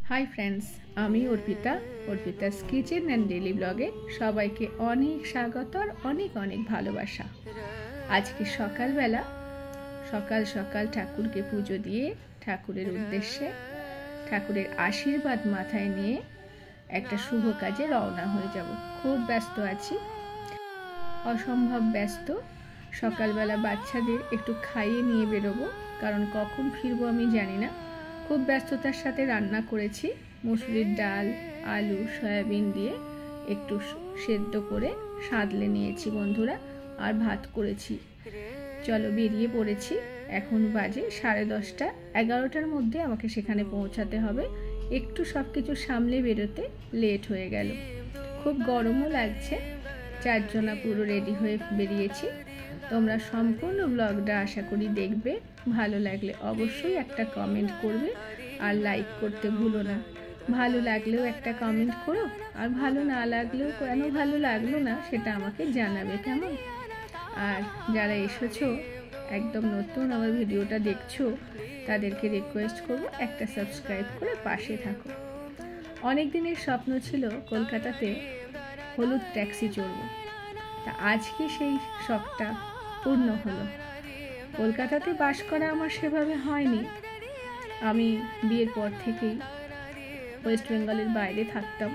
Hi friends आमी अर्पिता's kitchen and daily ब्लगे सबाइके अनेक स्वागत और अनेक अनेक भालोबासा। आज के सकाल बेला सकाल सकाल ठाकुर के पुजो दिए ठाकुरेर उद्देश्ये ठाकुरेर आशीर्वाद माथाय निये एक शुभ काजे रवना हो जाब। खूब व्यस्त आछि, असम्भव व्यस्त। सकाल बेला बाच्चादेर एकटु खाइए निये बेरोबो, कारण कखन फिरबो आमी जानि ना। खूब व्यस्ततार साथे रान्ना करेছি मुसुरिर डाल आलू सयाबिन दिए एकटू सेদ্ধ करे सादले निয়েছি बंधुरा और भात करेছি। चलो बेरिए पड़ेছি। এখন বাজে 10:30। 11টার মধ্যে আমাকে সেখানে পৌঁছাতে হবে। একটু সবকিছু সামলে বেরোতে লেট হয়ে গেল। খুব গরমও লাগছে। চারজনা পুরো রেডি হয়ে বেরিয়েছি। তোমরা সম্পূর্ণ ব্লগটা আশা করি দেখবে। ভালো লাগলে অবশ্যই একটা কমেন্ট করবে আর লাইক করতে ভুলো না। ভালো লাগলেও একটা কমেন্ট করো, আর ভালো না লাগলেও কেন ভালো লাগলো না সেটা আমাকে জানাবে, কেমন? আর যারা এসেছো একদম নতুন আমার ভিডিওটা দেখছো তাদেরকে রিকোয়েস্ট করব একটা সাবস্ক্রাইব করে পাশে থাকো। অনেক দিনের স্বপ্ন ছিল কলকাতাতে হলুদ ট্যাক্সি চড়ব, তা আজকে সেই শখটা পূর্ণ হলো। কলকাতাতে বাস করা আমার সেভাবে হয়নি। আমি বিয়ের পর থেকেই ওয়েস্ট বেঙ্গলের বাইরে থাকতাম।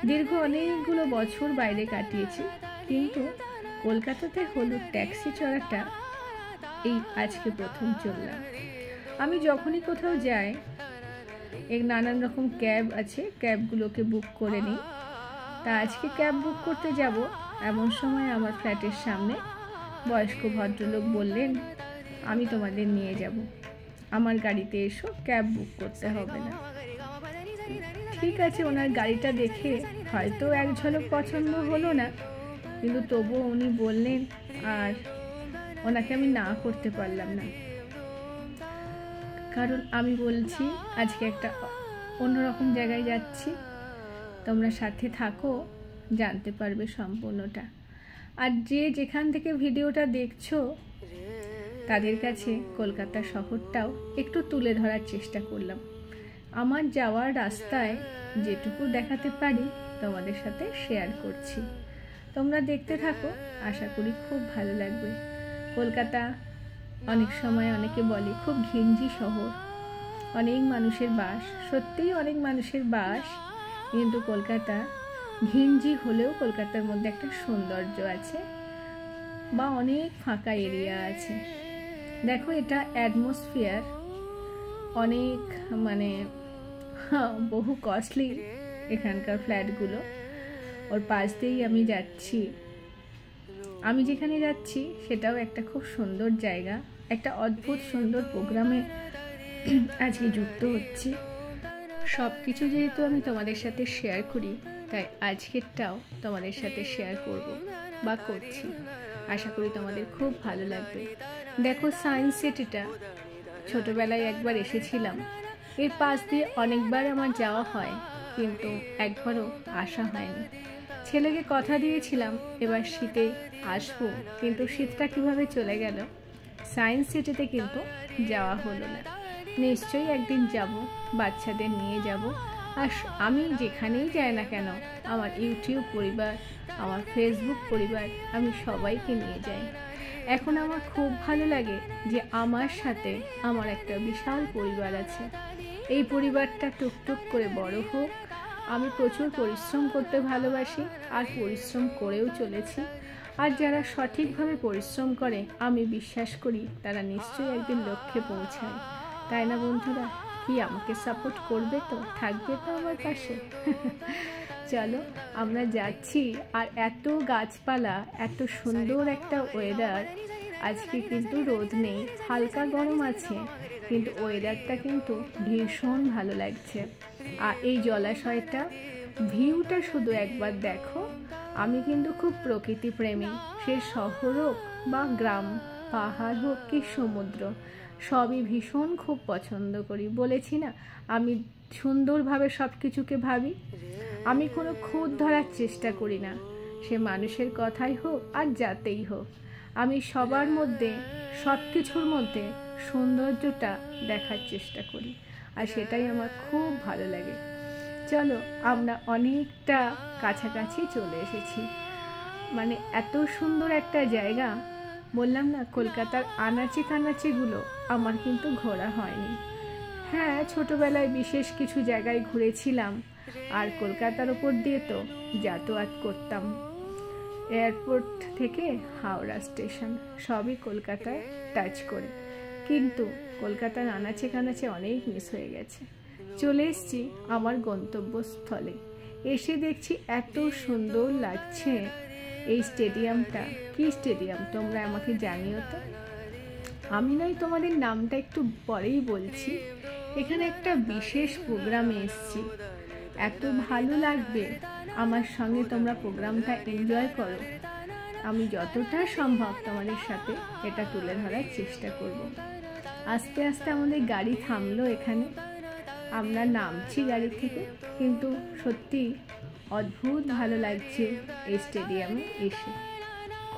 দীর্ঘ অনেকগুলো বছর বাইরে কাটিয়েছি, কিন্তু কলকাতাতে হলুদ ট্যাক্সি চড়াটা এই আজকে প্রথম চললাম। আমি যখনই কোথাও যাই নানান রকম ক্যাব আছে, ক্যাবগুলোকে বুক করে নিই। তা আজকে ক্যাব বুক করতে যাব, এমন সময় আমার ফ্ল্যাটের সামনে বয়স্ক ভদ্রলোক বললেন, আমি তোমাদের নিয়ে যাব, আমার গাড়িতে এসো, ক্যাব বুক করতে হবে না। ঠিক আছে, ওনার গাড়িটা দেখে হয়তো এক ঝলক পছন্দ হলো না, কিন্তু তবুও উনি বললেন আর ওনাকে আমি না করতে পারলাম না। কারণ আমি বলছি আজকে একটা অন্যরকম জায়গায় যাচ্ছি। তোমরা সাথে থাকো, জানতে পারবে সম্পূর্ণটা। আর যে যেখান থেকে ভিডিওটা দেখছো তাদের কাছে কলকাতা শহরটাও একটু তুলে ধরার চেষ্টা করলাম। আমার যাওয়ার রাস্তায় যেটুকু দেখাতে পারি তোমাদের সাথে শেয়ার করছি। তোমরা দেখতে থাকো, আশা করি খুব ভালো লাগবে। কলকাতা অনেক সময় অনেকে বলে খুব ঘিঞ্জি শহর, অনেক মানুষের বাস। সত্যিই অনেক মানুষের বাস, কিন্তু কলকাতা ঘিঞ্জি হলেও কলকাতার মধ্যে একটা সৌন্দর্য আছে, বা অনেক ফাঁকা এরিয়া আছে। দেখো, এটা অ্যাটমসফিয়ার অনেক বহু কস্টলি এখানকার ফ্ল্যাটগুলো। ওর পাশ দিয়েই আমি যাচ্ছি। আমি যেখানে যাচ্ছি সেটাও একটা খুব সুন্দর জায়গা। একটা অদ্ভুত সুন্দর প্রোগ্রামে আজকে যুক্ত হচ্ছি। সব কিছু যেহেতু আমি তোমাদের সাথে শেয়ার করি, তাই আজকেরটাও তোমাদের সাথে শেয়ার করব বা করছি। আশা করি তোমাদের খুব ভালো লাগবে। দেখো, সায়েন্স সিটিটা ছোটবেলায় একবার এসেছিলাম। এর পাশ দিয়ে অনেকবার আমার যাওয়া হয়, কিন্তু একবারও আসা হয়নি। ছেলেকে কথা দিয়েছিলাম এবার শীতে আসবো, কিন্তু শীতটা কিভাবে চলে গেল। সায়েন্স সিটিতে কিন্তু যাওয়া হলো না। নিশ্চয়ই একদিন যাব, বাচ্চাদের নিয়ে যাব। আর আমি যেখানেই যাই না কেন, আমার ইউটিউব পরিবার, আমার ফেসবুক পরিবার, আমি সবাইকে নিয়ে যাই। এখন আমার খুব ভালো লাগে যে আমার সাথে আমার একটা বিশাল পরিবার আছে। এই পরিবারটা টুকটুক করে বড় হোক। আমি প্রচুর পরিশ্রম করতে ভালোবাসি, আর পরিশ্রম করেও চলেছি। আর যারা সঠিকভাবে পরিশ্রম করে আমি বিশ্বাস করি তারা নিশ্চয়ই একদিন লক্ষ্যে পৌঁছায়। তাই না বন্ধুরা? কি আমাকে সাপোর্ট করবে তো, থাকবে তো আমার পাশে? চলো আমরা যাচ্ছি। আর এত গাছপালা, এত সুন্দর একটা ওয়েদার। আজকে কিন্তু রোদ নেই, হালকা গরম আছে, কিন্তু ওয়েদারটা কিন্তু ভীষণ ভালো লাগছে। আর এই জলাশয়টা ভিউটা শুধু একবার দেখো। আমি কিন্তু খুব প্রকৃতি প্রেমী। সে শহর হোক বা গ্রাম, পাহাড় হোক কি সমুদ্র, সবই ভীষণ খুব পছন্দ করি। বলেছি না, আমি সুন্দরভাবে সব কিছুকে ভাবি। আমি কোনো খুঁত ধরার চেষ্টা করি না, সে মানুষের কথাই হোক আর যাতেই হোক। আমি সবার মধ্যে, সব কিছুর মধ্যে সৌন্দর্যটা দেখার চেষ্টা করি। আর সেটাই আমার খুব ভালো লাগে। চলো আমরা অনেকটা কাছাকাছি চলে এসেছি। মানে এত সুন্দর একটা জায়গা, বললাম না কলকাতার আনাচে কানাচেগুলো আমার কিন্তু ঘোরা হয়নি। হ্যাঁ, ছোটোবেলায় বিশেষ কিছু জায়গায় ঘুরেছিলাম, আর কলকাতার ওপর দিয়ে তো যাতায়াত করতাম। এয়ারপোর্ট থেকে হাওড়া স্টেশন সবই কলকাতায় টাচ করে, কিন্তু কলকাতার আনাচে কানাচে অনেক মিস হয়ে গেছে। চলে এসেছি আমার গন্তব্যস্থলে, এসে দেখছি এত সুন্দর লাগছে এই স্টেডিয়ামটা। কি স্টেডিয়াম তোমরা আমাকে জানিও তো, আমি নয় তোমাদের নামটা একটু পরেই বলছি। এখানে একটা বিশেষ প্রোগ্রামে এসেছি, এত ভালো লাগবে আমার সঙ্গে, তোমরা প্রোগ্রামটা এনজয় করো। আমি যতটা সম্ভব তোমাদের সাথে এটা তুলে ধরার চেষ্টা করব। আস্তে আস্তে আমাদের গাড়ি থামলো এখানে, আমরা নামছি গাড়ি থেকে, কিন্তু সত্যি অদ্ভুত ভালো লাগছে এই স্টেডিয়ামে এসে,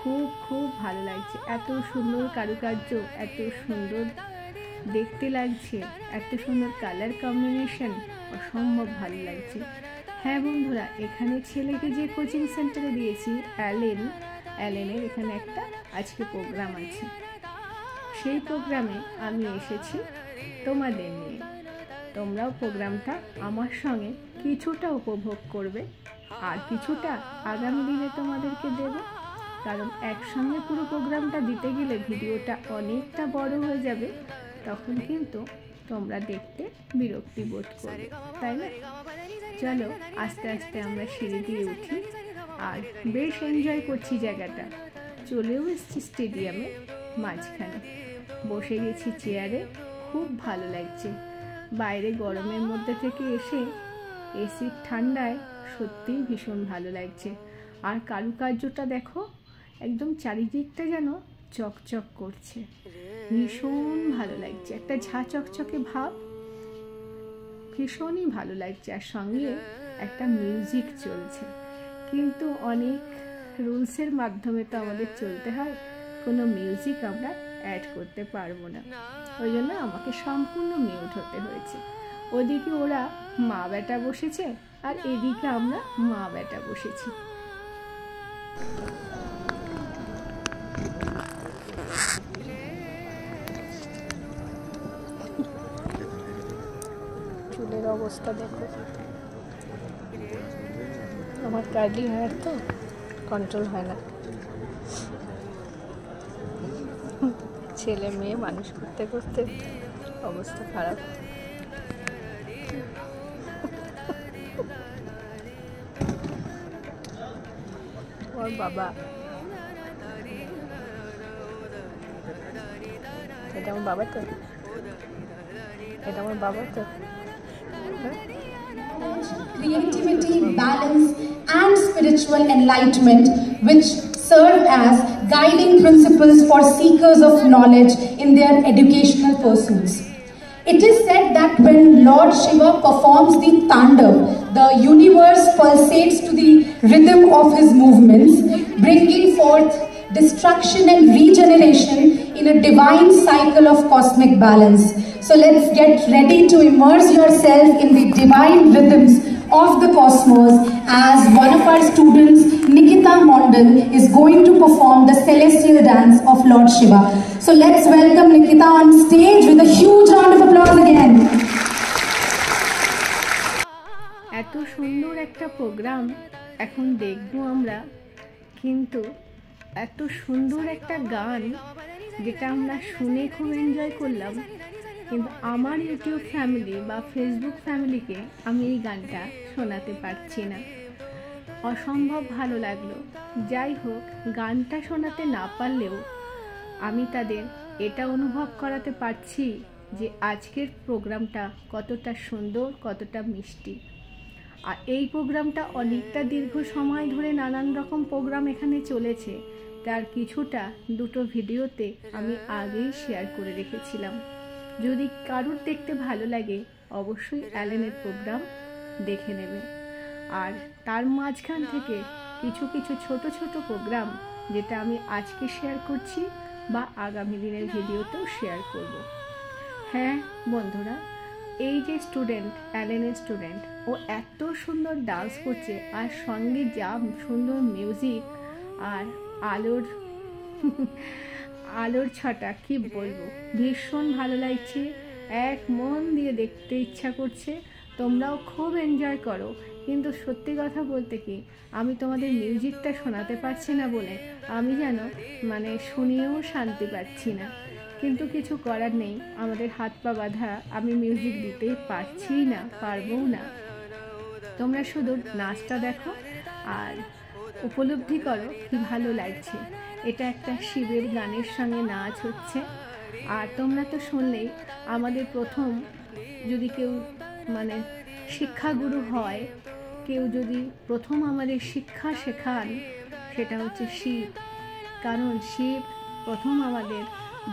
খুব খুব ভালো লাগছে। এত সুন্দর কারুকার্য, এত সুন্দর দেখতে লাগছে, এত সুন্দর কালার কম্বিনেশন, অসম্ভব ভালো লাগছে। হ্যাঁ বন্ধুরা, এখানে ছেলেকে যে কোচিং সেন্টারে দিয়েছি অ্যালেনের এখানে একটা আজকে প্রোগ্রাম আছে, সেই প্রোগ্রামে আমি এসেছি তোমাদের নিয়ে। তোমরাও প্রোগ্রামটা আমার সঙ্গে কিছুটা উপভোগ করবে, আর কিছুটা আগামী দিনে তোমাদেরকে দেব, কারণ একসঙ্গে পুরো প্রোগ্রামটা দিতে গেলে ভিডিওটা অনেকটা বড় হয়ে যাবে, তখন কিন্তু তোমরা দেখতে বিরক্তি বোধ করবে, তাই না? চলো আস্তে আস্তে আমরা সিঁড়ি দিয়ে উঠি, আর বেশ এনজয় করছি জায়গাটা। চলেও এসেছি স্টেডিয়ামে মাঝখানে, বসে গেছি চেয়ারে, খুব ভালো লাগছে। বাইরে গরমের মধ্যে থেকে এসে এসির ঠান্ডায় সত্যিই ভীষণ ভালো লাগছে। আর কারুকার্যটা দেখো, একদম চারিদিকটা যেন চকচক করছে, ভীষণ ভালো লাগছে, একটা ঝাঁ চকচকে ভাব, ভীষণই ভালো লাগছে। আর সঙ্গে একটা মিউজিক চলছে, কিন্তু অনেক রুলসের মাধ্যমে তো আমাদের চলতে হয়, কোনো মিউজিক আমরা অ্যাড করতে পারবো না, ওই জন্য আমাকে সম্পূর্ণ মিউট হতে হয়েছে। ওদিকে ওরা মা বেটা বসেছে, আর এদিকে আমরা মা বেটা বসেছি। চুলের অবস্থা দেখো, আমার কার্লি হেয়ার তো কন্ট্রোল হয় না। ছেলে মেয়ে মানুষ করতে করতে অবস্থা খারাপ। ওর বাবা, এটা আমার বাবা তো, এটা আমার বাবা তো। Creativity, balance, and spiritual enlightenment, which serve as guiding principles for seekers of knowledge in their educational pursuits. It is said that when Lord Shiva performs the Tandav, the universe pulsates to the rhythm of his movements, bringing forth destruction and regeneration in a divine cycle of cosmic balance. So let's get ready to immerse yourself in the divine rhythms of the cosmos as one of our students, Nikita Mondal, is going to perform the celestial dance of Lord Shiva. So let's welcome Nikita on stage with a huge round of applause again. এত সুন্দর একটা programme এখন দেখবো আমরা, কিন্তু এত সুন্দর একটা গান যেটা আমরা শুনে খুব এনজয় করলাম, কিন্তু আমার ইউটিউব ফ্যামিলি বা ফেসবুক ফ্যামিলিকে আমি এই গানটা শোনাতে পারছি না। অসম্ভব ভালো লাগলো। যাই হোক, গানটা শোনাতে না পারলেও আমি তাদের এটা অনুভব করাতে পারছি যে আজকের প্রোগ্রামটা কতটা সুন্দর, কতটা মিষ্টি। আর এই প্রোগ্রামটা অনেকটা দীর্ঘ সময় ধরে নানান রকম প্রোগ্রাম এখানে চলেছে, তার কিছুটা দুটো ভিডিওতে আমি আগেই শেয়ার করে রেখেছিলাম। যদি কারুর দেখতে ভালো লাগে অবশ্যই অ্যালেনের প্রোগ্রাম দেখে নেবে। আর তার মাঝখান থেকে কিছু কিছু ছোট ছোট প্রোগ্রাম যেটা আমি আজকে শেয়ার করছি বা আগামী দিনের ভিডিওতেও শেয়ার করব। হ্যাঁ বন্ধুরা, এই যে স্টুডেন্ট, অ্যালেনের স্টুডেন্ট, ও এত সুন্দর ডান্স করছে, আর সঙ্গে যা সুন্দর মিউজিক আর আলোর আলোর ছটা, কি বলবো, ভীষণ ভালো লাগছে। এক মন দিয়ে দেখতে ইচ্ছা করছে। তোমরাও খুব এনজয় করো। কিন্তু সত্যি কথা বলতে কি, আমি তোমাদের মিউজিকটা শোনাতে পারছি না বলে আমি যেন মানে শুনিয়েও শান্তি পাচ্ছি না। কিন্তু কিছু করার নেই, আমাদের হাত পা বাঁধা, আমি মিউজিক দিতেই পারছি না, পারবও না। তোমরা শুধু নাচটা দেখো আর উপলব্ধি করো কি ভালো লাগছে। এটা একটা শিবের গানের সঙ্গে নাচ হচ্ছে। আর তোমরা তো শুনলেই, আমাদের প্রথম যদি কেউ মানে শিক্ষাগুরু হয়, কেউ যদি প্রথম আমাদের শিক্ষা শেখান, সেটা হচ্ছে শিব। কারণ শিব প্রথম আমাদের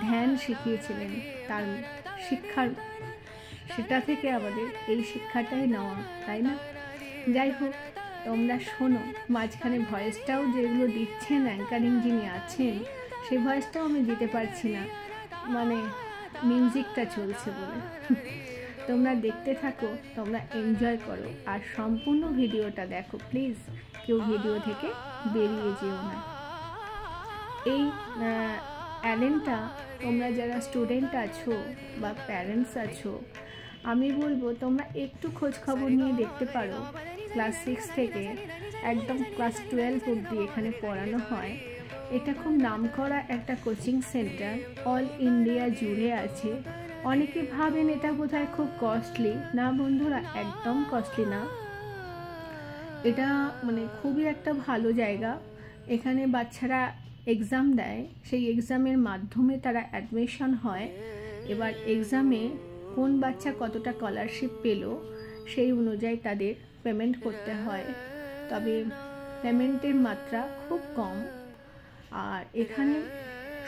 ধ্যান শিখিয়েছিলেন, তার শিক্ষার সেটা থেকে আমাদের এই শিক্ষাটাই নেওয়া, তাই না? যাই হোক, তোমরা শোনো। মাঝখানে ভয়েসটাও যেগুলো দিচ্ছেন অ্যাঙ্কারিং যিনি আছেন, সেই ভয়েসটাও আমি দিতে পারছি না, মানে মিউজিকটা চলছে বলে। তোমরা দেখতে থাকো, তোমরা এনজয় করো, আর সম্পূর্ণ ভিডিওটা দেখো প্লিজ। কেউ ভিডিও থেকে বেরিয়ে যেও না। এই অ্যালেনটা, তোমরা যারা স্টুডেন্ট আছো বা প্যারেন্টস আছো, আমি বলবো তোমরা একটু খোঁজ খবর নিয়ে দেখতে পারো। ক্লাস 6 থেকে একদম ক্লাস 12 অবধি এখানে পড়ানো হয়। এটা খুব নামকরা একটা কোচিং সেন্টার, অল ইন্ডিয়া জুড়ে আছে। অনেকে ভাবেন এটা বোধহয় খুব কস্টলি। না বন্ধুরা, একদম কস্টলি না। এটা মানে খুবই একটা ভালো জায়গা। এখানে বাচ্চারা এক্সাম দেয়, সেই এক্সামের মাধ্যমে তারা অ্যাডমিশন হয়। এবার এক্সামে কোন বাচ্চা কতটা স্কলারশিপ পেল, সেই অনুযায়ী তাদের পেমেন্ট করতে হয়। তবে পেমেন্টের মাত্রা খুব কম। আর এখানে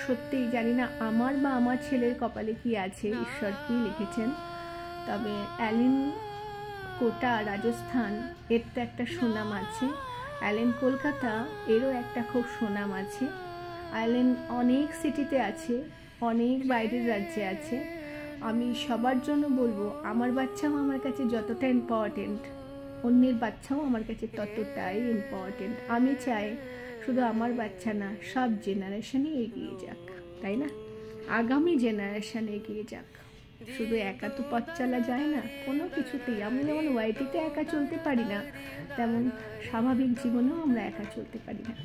সত্যিই জানি না আমার বা আমার ছেলের কপালে কি আছে, ঈশ্বর কি লিখেছেন। তবে অ্যালেন কোটা রাজস্থান, এর তো একটা সুনাম আছে। অ্যালেন কলকাতা, এরও একটা খুব সুনাম আছে। অ্যালেন অনেক সিটিতে আছে, অনেক বাইরের রাজ্যে আছে। আমি সবার জন্য বলবো, আমার বাচ্চাও আমার কাছে যতটা ইম্পর্টেন্ট, অন্যের বাচ্চাও আমার কাছে ততটাই ইম্পর্টেন্ট। আমি চাই শুধু আমার বাচ্চা না, সব জেনারেশনই এগিয়ে যাক, তাই না? আগামী জেনারেশন এগিয়ে যাক। শুধু একা তো পথ চলা যায় না কোনো কিছুতেই। আমি যেমন ওয়াইটিতে একা চলতে পারি না, তেমন স্বাভাবিক জীবনেও আমরা একা চলতে পারি না।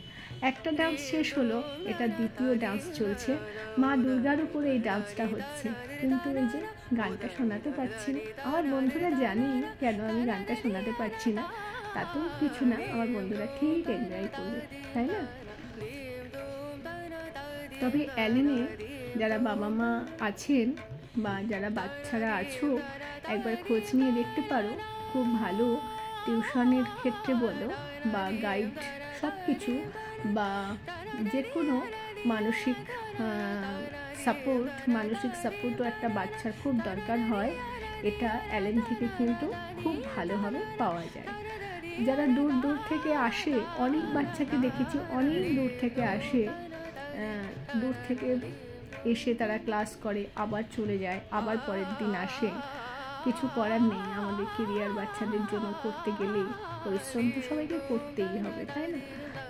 একটা ডান্স শেষ হলো, এটা দ্বিতীয় ডান্স চলছে। মা দুর্গার উপরে এই ডান্সটা হচ্ছে, কিন্তু এই যে গানটা শোনাতে পারছি না। আমার বন্ধুরা জানে কেন আমি গানটা শোনাতে পারছি না, তাতেও কিছু না, আমার বন্ধুরা ঠিক এনজয় করবে, তাই না? তবে অ্যালেনে যারা বাবা মা আছেন বা যারা বাচ্চারা আছো, একবার খোঁজ নিয়ে দেখতে পারো। খুব ভালো টিউশনের ক্ষেত্রে বলো বা গাইড, সব কিছু, বা যে কোনো মানসিক সাপোর্টও একটা বাচ্চার খুব দরকার হয়। এটা অ্যালেন থেকে কিন্তু খুব ভালোভাবে পাওয়া যায়। যারা দূর দূর থেকে আসে, অনেক বাচ্চাকে দেখেছি অনেক দূর থেকে আসে, দূর থেকে এসে তারা ক্লাস করে, আবার চলে যায়, আবার পরের দিন আসে। কিছু করার নেই, আমাদের কেরিয়ার বাচ্চাদের জন্য করতে গেলেই পরিশ্রম তো সবাইকে করতেই হবে, তাই না?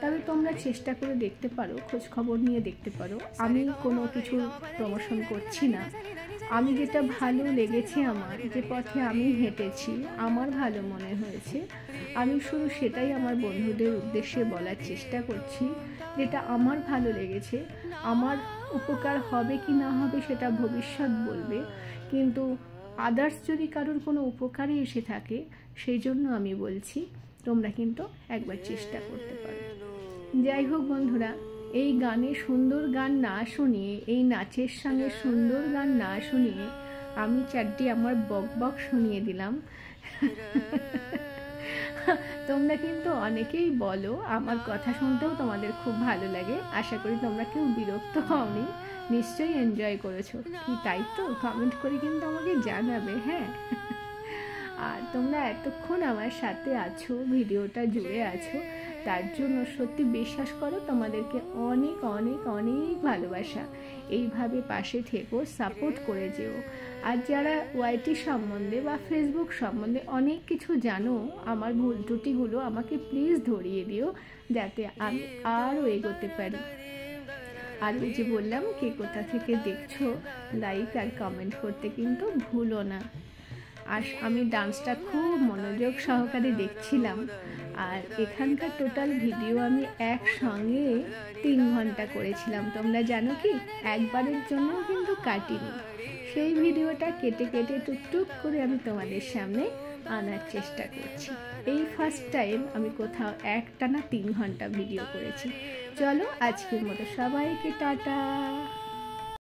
তবে তোমরা চেষ্টা করে দেখতে পারো, খোঁজ খবর নিয়ে দেখতে পারো। আমি কোনো কিছু প্রমোশন করছি না, আমি যেটা ভালো লেগেছে, আমার যে পথে আমি হেঁটেছি, আমার ভালো মনে হয়েছে, আমি শুধু সেটাই আমার বন্ধুদের উদ্দেশ্যে বলার চেষ্টা করছি। যেটা আমার ভালো লেগেছে, আমার উপকার হবে কি না হবে সেটা ভবিষ্যৎ বলবে, কিন্তু আদার্স যদি কারোর কোনো উপকারে এসে থাকে, সেই জন্য আমি বলছি তোমরা কিন্তু একবার চেষ্টা করতে পারো। যাই হোক বন্ধুরা, এই গানে সুন্দর গান না শুনিয়ে, এই নাচের সঙ্গে সুন্দর গান না শুনিয়ে আমি চারটি আমার বক শুনিয়ে দিলাম। তোমরা কিন্তু অনেকেই বলো আমার কথা শুনতেও তোমাদের খুব ভালো লাগে। আশা করি তোমরা কেউ বিরক্ত হওনি, নিশ্চয়ই এনজয় করেছো। কি তাই তো? কমেন্ট করে কিন্তু আমাকে জানাবে, হ্যাঁ। আর তোমরা এতক্ষণ আমার সাথে আছো, ভিডিওটা জুড়ে আছো, তার জন্য সত্যি বিশ্বাস করো তোমাদেরকে অনেক অনেক অনেক ভালোবাসা। এইভাবে পাশে থেকো, সাপোর্ট করে যেও। আর যারা ওয়াইটি সম্বন্ধে বা ফেসবুক সম্বন্ধে অনেক কিছু জানো, আমার ভুল ত্রুটিগুলো আমাকে প্লিজ ধরিয়ে দিও, যাতে আমি আরও এগোতে পারি। আর ওই যে বললাম, কে কোথা থেকে দেখছো, লাইক আর কমেন্ট করতে কিন্তু ভুলো না। আর আমি ডান্সটা খুব মনোযোগ সহকারে দেখছিলাম। আর এখানকার টোটাল ভিডিও আমি একসঙ্গে 3 ঘন্টা করেছিলাম। তোমরা জানো কি, একবারের জন্য কিন্তু কাটিনি। সেই ভিডিওটা কেটে কেটে টুকটুক করে আমি তোমাদের সামনে আনার চেষ্টা করছি। এই ফার্স্ট টাইম আমি কোথাও একটানা 3 ঘন্টা ভিডিও করেছি। চলো, আজকের মতো সবাইকে টাটা।